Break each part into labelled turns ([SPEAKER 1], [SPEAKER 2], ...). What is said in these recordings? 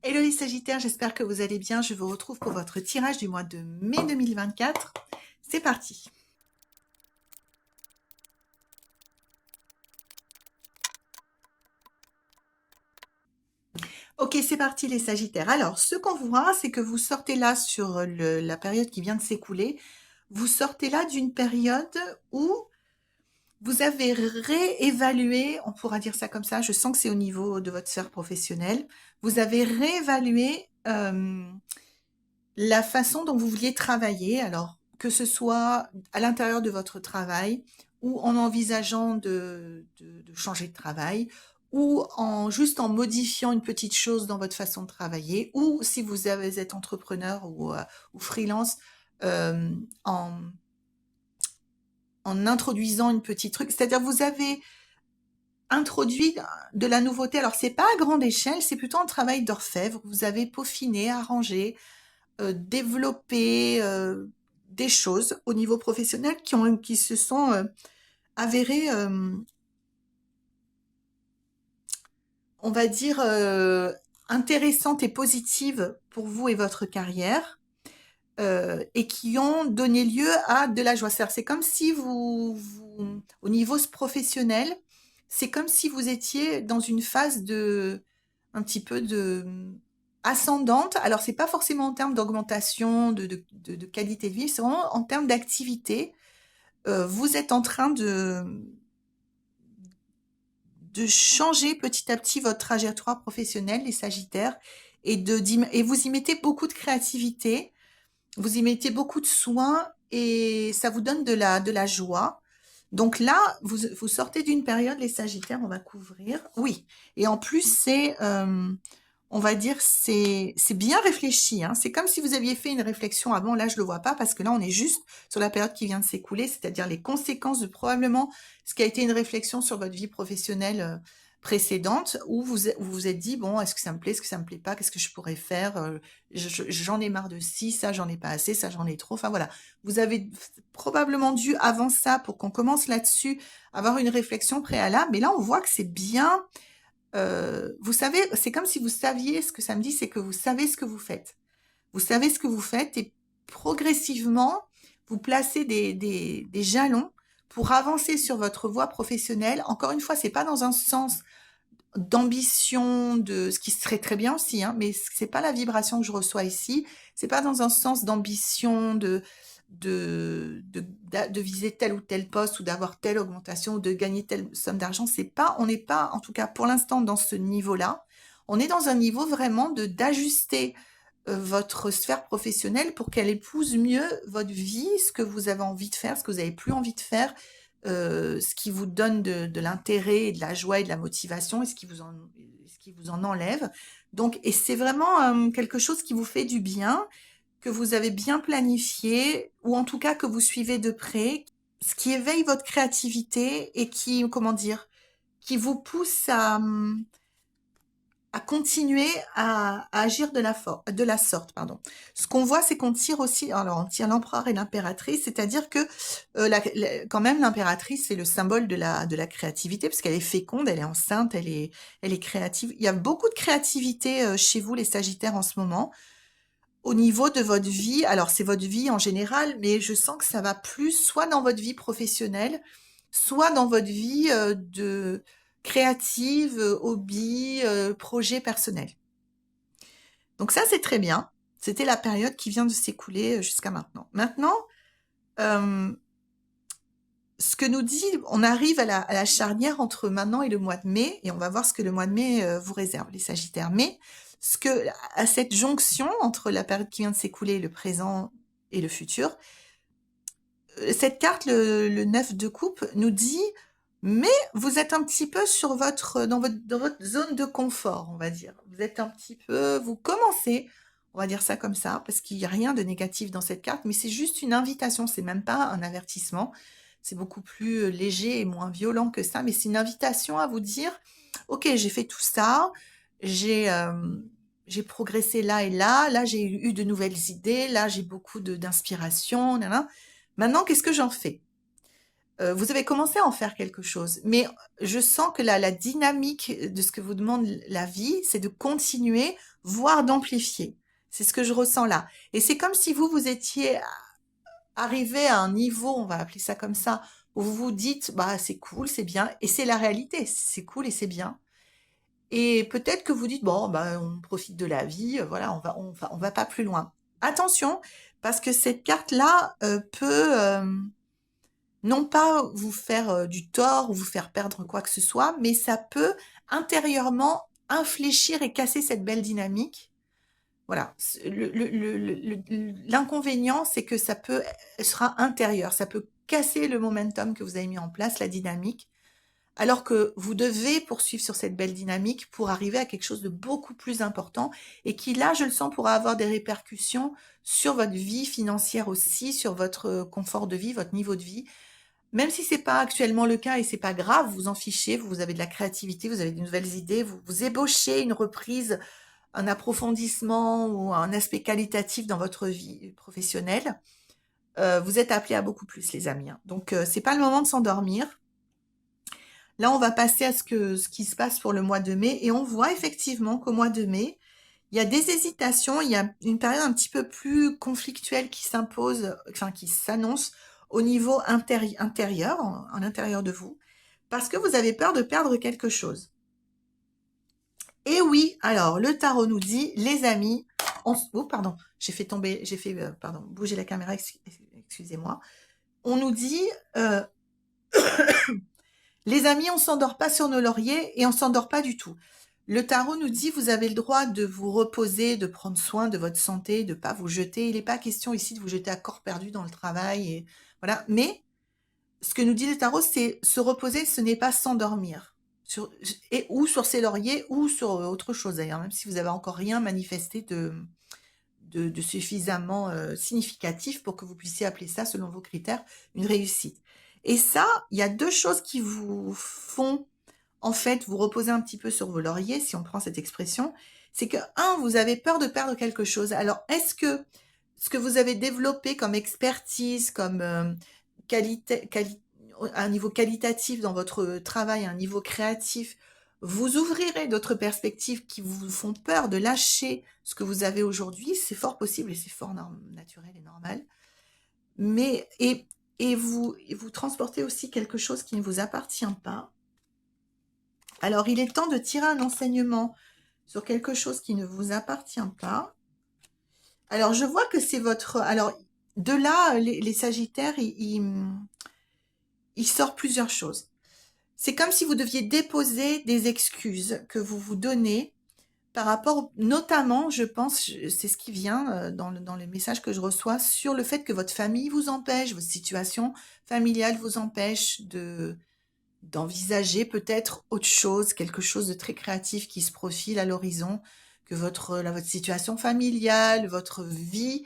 [SPEAKER 1] Hello les Sagittaires, j'espère que vous allez bien. Je vous retrouve pour votre tirage du mois de mai 2024. C'est parti. Ok, c'est parti les Sagittaires. Alors, ce qu'on voit, c'est que vous sortez là sur la période qui vient de s'écouler. Vous sortez là d'une période où vous avez réévalué, on pourra dire ça comme ça, je sens que c'est au niveau de votre sphère professionnelle, vous avez réévalué la façon dont vous vouliez travailler, alors que ce soit à l'intérieur de votre travail ou en envisageant de changer de travail ou juste en modifiant une petite chose dans votre façon de travailler ou si vous êtes entrepreneur ou freelance euh, en, en introduisant une petite truc. C'est-à-dire vous avez introduit de la nouveauté. Alors c'est pas à grande échelle, c'est plutôt un travail d'orfèvre. Vous avez peaufiné, arrangé, développer des choses au niveau professionnel qui se sont avérées, on va dire, intéressantes et positives pour vous et votre carrière, et qui ont donné lieu à de la joie. C'est comme si au niveau professionnel, c'est comme si vous étiez dans une phase un petit peu ascendante. Alors, c'est pas forcément en termes d'augmentation, de qualité de vie, c'est vraiment en termes d'activité. Vous êtes en train de changer petit à petit votre trajectoire professionnelle, les Sagittaires, et vous y mettez beaucoup de créativité, vous y mettez beaucoup de soin et ça vous donne de la joie. Donc là, vous sortez d'une période, les Sagittaires, on va couvrir. Oui. Et en plus, on va dire, c'est bien réfléchi, hein. C'est comme si vous aviez fait une réflexion avant. Là, je le vois pas parce que là, on est juste sur la période qui vient de s'écouler, c'est-à-dire les conséquences de probablement ce qui a été une réflexion sur votre vie professionnelle précédente, où vous vous êtes dit, bon, est-ce que ça me plaît, est-ce que ça me plaît pas, qu'est-ce que je pourrais faire, j'en ai marre de ci, ça, j'en ai pas assez, ça, j'en ai trop. Enfin voilà, vous avez probablement dû, avant ça, pour qu'on commence là-dessus, avoir une réflexion préalable. Mais là, on voit que c'est bien. Vous savez, c'est comme si vous saviez ce que ça me dit, c'est que vous savez ce que vous faites. Vous savez ce que vous faites et progressivement, vous placez des jalons pour avancer sur votre voie professionnelle. Encore une fois, c'est pas dans un sens d'ambition, de ce qui serait très bien aussi, hein, mais c'est pas la vibration que je reçois ici. C'est pas dans un sens d'ambition, de viser tel ou tel poste ou d'avoir telle augmentation ou de gagner telle somme d'argent. C'est pas, on n'est pas, en tout cas pour l'instant, dans ce niveau-là. On est dans un niveau vraiment d'ajuster votre sphère professionnelle pour qu'elle épouse mieux votre vie, ce que vous avez envie de faire, ce que vous avez plus envie de faire, ce qui vous donne de l'intérêt et de la joie et de la motivation et ce qui vous en enlève. Donc, et c'est vraiment quelque chose qui vous fait du bien, que vous avez bien planifié, ou en tout cas que vous suivez de près, ce qui éveille votre créativité et qui, comment dire, qui vous pousse à continuer à agir de la sorte, pardon. Ce qu'on voit, c'est qu'on tire aussi, alors on tire l'empereur et l'impératrice, c'est-à-dire que quand même l'impératrice c'est le symbole de la créativité parce qu'elle est féconde, elle est enceinte, elle est créative. Il y a beaucoup de créativité chez vous, les Sagittaires, en ce moment. Au niveau de votre vie, alors c'est votre vie en général, mais je sens que ça va plus soit dans votre vie professionnelle, soit dans votre vie de créative, hobby, projet personnel. Donc ça, c'est très bien. C'était la période qui vient de s'écouler jusqu'à maintenant. Maintenant, euh, ce que nous dit, on arrive à la charnière entre maintenant et le mois de mai, et on va voir ce que le mois de mai vous réserve, les Sagittaires. Mais à cette jonction entre la période qui vient de s'écouler, le présent et le futur, cette carte, le 9 de coupe, nous dit, mais vous êtes un petit peu dans votre zone de confort, on va dire. Vous êtes un petit peu, vous commencez, on va dire ça comme ça, parce qu'il n'y a rien de négatif dans cette carte, mais c'est juste une invitation, c'est même pas un avertissement. C'est beaucoup plus léger et moins violent que ça, mais c'est une invitation à vous dire, ok, j'ai fait tout ça, j'ai j'ai progressé là j'ai eu de nouvelles idées, là j'ai beaucoup d'inspiration, nanana. Maintenant, qu'est-ce que j'en fais? Vous avez commencé à en faire quelque chose, mais je sens que la dynamique de ce que vous demande la vie, c'est de continuer, voire d'amplifier. C'est ce que je ressens là. Et c'est comme si vous étiez arrivé à un niveau, on va appeler ça comme ça, où vous vous dites, bah c'est cool, c'est bien, et c'est la réalité, c'est cool et c'est bien. Et peut-être que vous dites, bon, bah, on profite de la vie, voilà, on va pas plus loin. Attention, parce que cette carte-là peut non pas vous faire du tort ou vous faire perdre quoi que ce soit, mais ça peut intérieurement infléchir et casser cette belle dynamique. Voilà. L'inconvénient, c'est que ça peut sera intérieur, ça peut casser le momentum que vous avez mis en place, la dynamique, alors que vous devez poursuivre sur cette belle dynamique pour arriver à quelque chose de beaucoup plus important et qui, là, je le sens, pourra avoir des répercussions sur votre vie financière aussi, sur votre confort de vie, votre niveau de vie. Même si c'est pas actuellement le cas et c'est pas grave, vous en fichez, vous avez de la créativité, vous avez de nouvelles idées, vous ébauchez une reprise, un approfondissement ou un aspect qualitatif dans votre vie professionnelle. Vous êtes appelés à beaucoup plus, les amis, hein. Donc, c'est pas le moment de s'endormir. Là, on va passer à ce qui se passe pour le mois de mai et on voit effectivement qu'au mois de mai, il y a des hésitations, il y a une période un petit peu plus conflictuelle qui s'impose, enfin qui s'annonce au niveau intérieur, en l'intérieur de vous, parce que vous avez peur de perdre quelque chose. Et oui, alors le tarot nous dit, les amis, oh pardon, pardon, bouger la caméra, excusez-moi. On nous dit, euh, les amis, on s'endort pas sur nos lauriers et on s'endort pas du tout. Le tarot nous dit, vous avez le droit de vous reposer, de prendre soin de votre santé, de pas vous jeter. Il n'est pas question ici de vous jeter à corps perdu dans le travail et voilà. Mais ce que nous dit le tarot, c'est se reposer, ce n'est pas s'endormir. Ou sur ses lauriers ou sur autre chose d'ailleurs, même si vous avez encore rien manifesté de suffisamment significatif pour que vous puissiez appeler ça, selon vos critères, une réussite. Et ça, il y a deux choses qui vous font, en fait, vous reposer un petit peu sur vos lauriers, si on prend cette expression. C'est que, un, vous avez peur de perdre quelque chose. Alors, est-ce que ce que vous avez développé comme expertise, comme qualité, un niveau qualitatif dans votre travail, un niveau créatif, vous ouvrirez d'autres perspectives qui vous font peur de lâcher ce que vous avez aujourd'hui, c'est fort possible et c'est fort naturel et normal. Mais et vous transportez aussi quelque chose qui ne vous appartient pas. Alors, il est temps de tirer un enseignement sur quelque chose qui ne vous appartient pas. Alors, je vois que c'est votre... Alors, de là, les Sagittaires, il sort plusieurs choses. C'est comme si vous deviez déposer des excuses que vous vous donnez par rapport, notamment, je pense, c'est ce qui vient dans les messages que je reçois, sur le fait que votre famille vous empêche, votre situation familiale vous empêche d'envisager peut-être autre chose, quelque chose de très créatif qui se profile à l'horizon, que votre situation familiale, votre vie,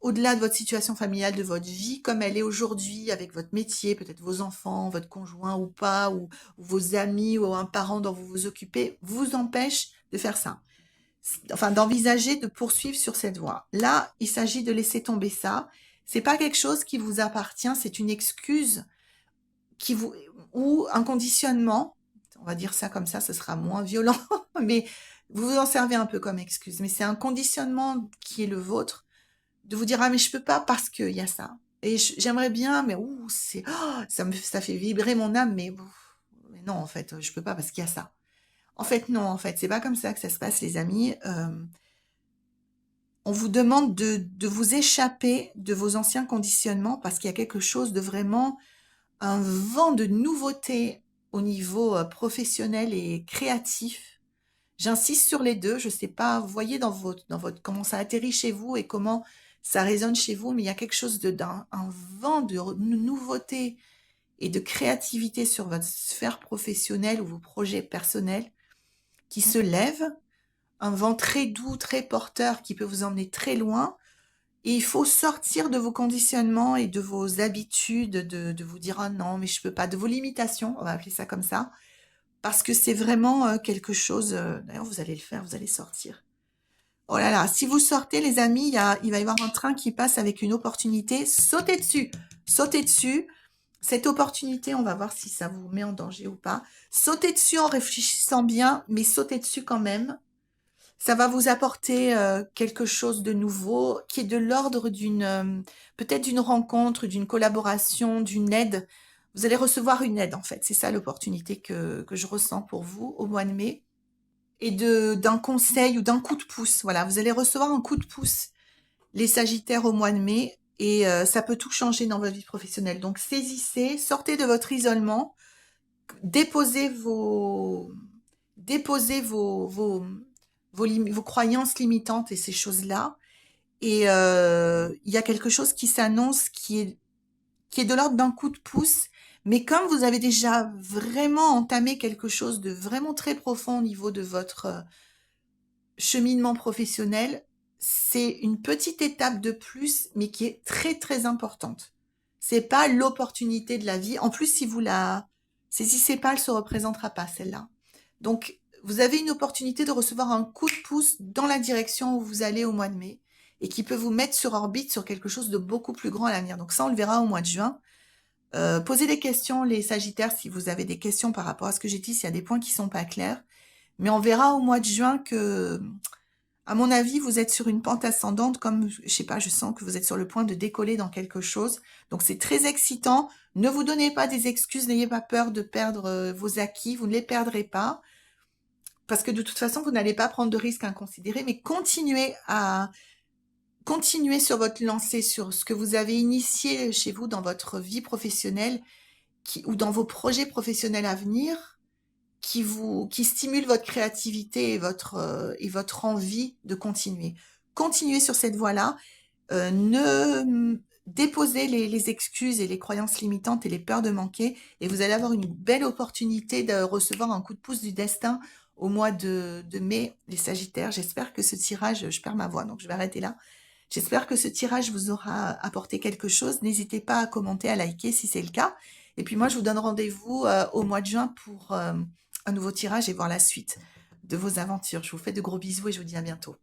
[SPEAKER 1] au-delà de votre situation familiale, de votre vie comme elle est aujourd'hui, avec votre métier, peut-être vos enfants, votre conjoint ou pas, ou vos amis, ou un parent dont vous vous occupez, vous empêche de faire ça. Enfin, d'envisager de poursuivre sur cette voie. Là, il s'agit de laisser tomber ça. C'est pas quelque chose qui vous appartient, c'est une excuse qui vous, ou un conditionnement. On va dire ça comme ça, ce sera moins violent, mais vous vous en servez un peu comme excuse. Mais c'est un conditionnement qui est le vôtre de vous dire, ah, mais je peux pas parce qu'il y a ça. Et j'aimerais bien, mais ça fait vibrer mon âme, mais non, en fait, je peux pas parce qu'il y a ça. En fait, non, en fait, c'est pas comme ça que ça se passe, les amis. On vous demande de vous échapper de vos anciens conditionnements parce qu'il y a quelque chose de vraiment, un vent de nouveauté au niveau professionnel et créatif. J'insiste sur les deux. Je sais pas, vous voyez dans votre comment ça atterrit chez vous et comment ça résonne chez vous, mais il y a quelque chose un vent de nouveauté et de créativité sur votre sphère professionnelle ou vos projets personnels qui se lève, un vent très doux, très porteur qui peut vous emmener très loin. Et il faut sortir de vos conditionnements et de vos habitudes, de vous dire ah non, mais je peux pas, de vos limitations, on va appeler ça comme ça, parce que c'est vraiment quelque chose. D'ailleurs, vous allez le faire, vous allez sortir. Oh là là, si vous sortez, les amis, il va y avoir un train qui passe avec une opportunité. Sautez dessus, sautez dessus. Cette opportunité, on va voir si ça vous met en danger ou pas. Sautez dessus en réfléchissant bien, mais sautez dessus quand même. Ça va vous apporter quelque chose de nouveau qui est de l'ordre d'une, peut-être d'une rencontre, d'une collaboration, d'une aide. Vous allez recevoir une aide en fait. C'est ça l'opportunité que je ressens pour vous au mois de mai. Et d'un conseil ou d'un coup de pouce. Voilà, vous allez recevoir un coup de pouce, les Sagittaires, au mois de mai. Et ça peut tout changer dans votre vie professionnelle. Donc saisissez, sortez de votre isolement, déposez vos, déposez vos croyances limitantes et ces choses-là. Et il y a quelque chose qui s'annonce qui est de l'ordre d'un coup de pouce. Mais comme vous avez déjà vraiment entamé quelque chose de vraiment très profond au niveau de votre cheminement professionnel, c'est une petite étape de plus, mais qui est très très importante. C'est pas l'opportunité de la vie. En plus, si vous la saisissez pas, elle se représentera pas celle-là. Donc, vous avez une opportunité de recevoir un coup de pouce dans la direction où vous allez au mois de mai et qui peut vous mettre sur orbite sur quelque chose de beaucoup plus grand à l'avenir. Donc ça, on le verra au mois de juin. Posez des questions, les Sagittaires, si vous avez des questions par rapport à ce que j'ai dit, s'il y a des points qui sont pas clairs. Mais on verra au mois de juin que, à mon avis, vous êtes sur une pente ascendante, comme, je sais pas, je sens que vous êtes sur le point de décoller dans quelque chose. Donc c'est très excitant. Ne vous donnez pas des excuses, n'ayez pas peur de perdre vos acquis, vous ne les perdrez pas. Parce que de toute façon, vous n'allez pas prendre de risques inconsidérés, mais continuez sur votre lancée, sur ce que vous avez initié chez vous dans votre vie professionnelle ou dans vos projets professionnels à venir qui stimule votre créativité et votre envie de continuer. Continuez sur cette voie-là. Ne déposez les excuses et les croyances limitantes et les peurs de manquer et vous allez avoir une belle opportunité de recevoir un coup de pouce du destin au mois de mai, les Sagittaires. J'espère que ce tirage, je perds ma voix, donc je vais arrêter là. J'espère que ce tirage vous aura apporté quelque chose. N'hésitez pas à commenter, à liker si c'est le cas. Et puis moi, je vous donne rendez-vous au mois de juin pour un nouveau tirage et voir la suite de vos aventures. Je vous fais de gros bisous et je vous dis à bientôt.